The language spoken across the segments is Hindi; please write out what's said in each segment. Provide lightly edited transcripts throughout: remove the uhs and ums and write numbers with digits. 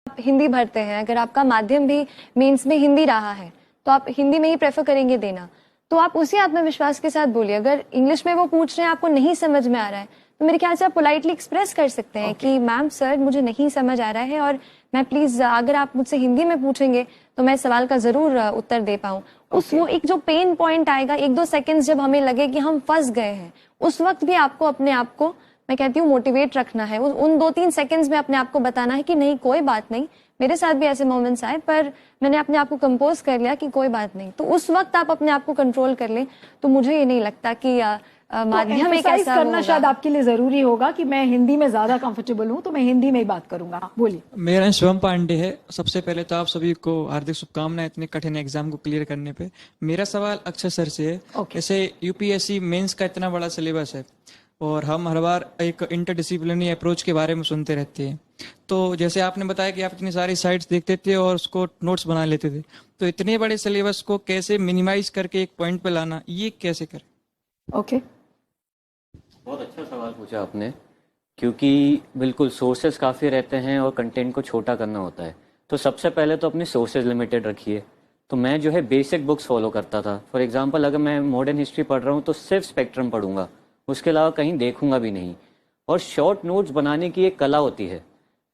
आप हिंदी भरते हैं, अगर आपका माध्यम भी मेंस में हिंदी रहा है तो आप हिंदी में ही प्रेफर करेंगे देना। तो आप उसी आत्मविश्वास के साथ बोलिए। अगर इंग्लिश में वो पूछ रहे हैं, आपको नहीं समझ में आ रहा है, तो मेरे ख्याल से आप पोलाइटली एक्सप्रेस कर सकते हैं कि मैम सर मुझे नहीं समझ आ रहा है और मैं प्लीज अगर आप मुझसे हिंदी में पूछेंगे तो मैं सवाल का जरूर उत्तर दे पाऊं। उस वो एक जो पेन पॉइंट आएगा, 1-2 सेकंड्स जब हमें लगे कि हम फंस गए हैं, उस वक्त भी आपको अपने आप को, मैं कहती हूँ, मोटिवेट रखना है। उन 2-3 सेकंड्स में अपने आप को बताना है कि नहीं कोई बात नहीं, मेरे साथ भी ऐसे मोमेंट्स आए पर मैंने अपने आप को कंपोज कर लिया कि कोई बात नहीं। तो उस वक्त आप अपने आप को कंट्रोल कर लें तो मुझे ये नहीं लगता कि माध्यम एक ऐसा करना शायद आपके लिए जरूरी होगा कि मैं हिंदी में ज्यादा कंफर्टेबल हूं तो मैं हिंदी में ही बात करूंगा। बोलिए। मेरा नाम शिवम पांडे है। सबसे पहले तो आप सभी को हार्दिक शुभकामनाएं इतने कठिन एग्जाम को क्लियर करने पे। मेरा सवाल अक्षय सर से है। जैसे यूपीएससी मेंस का इतना बड़ा सिलेबस है और हम हर बार एक इंटरडिसिप्लिनरी अप्रोच के बारे में सुनते रहते हैं, तो जैसे आपने बताया कि आप इतनी सारी साइट्स देखते थे और उसको नोट्स बना लेते थे, तो इतने बड़े सिलेबस को कैसे मिनिमाइज करके एक पॉइंट पे लाना, ये कैसे करें? ओके, बहुत अच्छा सवाल पूछा आपने, क्योंकि बिल्कुल सोर्सेज काफ़ी रहते हैं और कंटेंट को छोटा करना होता है। तो सबसे पहले तो अपने सोर्सेज लिमिटेड रखिए। तो मैं जो है बेसिक बुक्स फॉलो करता था। फॉर एग्जांपल अगर मैं मॉडर्न हिस्ट्री पढ़ रहा हूँ तो सिर्फ स्पेक्ट्रम पढ़ूंगा, उसके अलावा कहीं देखूंगा भी नहीं। और शॉर्ट नोट्स बनाने की एक कला होती है,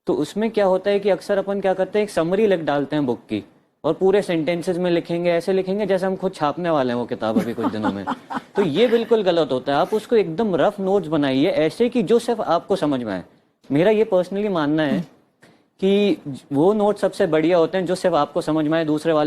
तो उसमें क्या होता है कि अक्सर अपन क्या करते हैं, एक समरी लिख डालते हैं बुक की और पूरे सेंटेंसेस में लिखेंगे, ऐसे लिखेंगे जैसे हम खुद छापने वाले हैं वो किताब अभी कुछ दिनों में। तो ये बिल्कुल गलत होता है। आप उसको एकदम रफ नोट्स बनाइए, ऐसे कि जो सिर्फ आपको समझ में आए। मेरा ये पर्सनली मानना है कि वो नोट सबसे बढ़िया होते हैं जो सिर्फ आपको समझ में आए, दूसरे वाले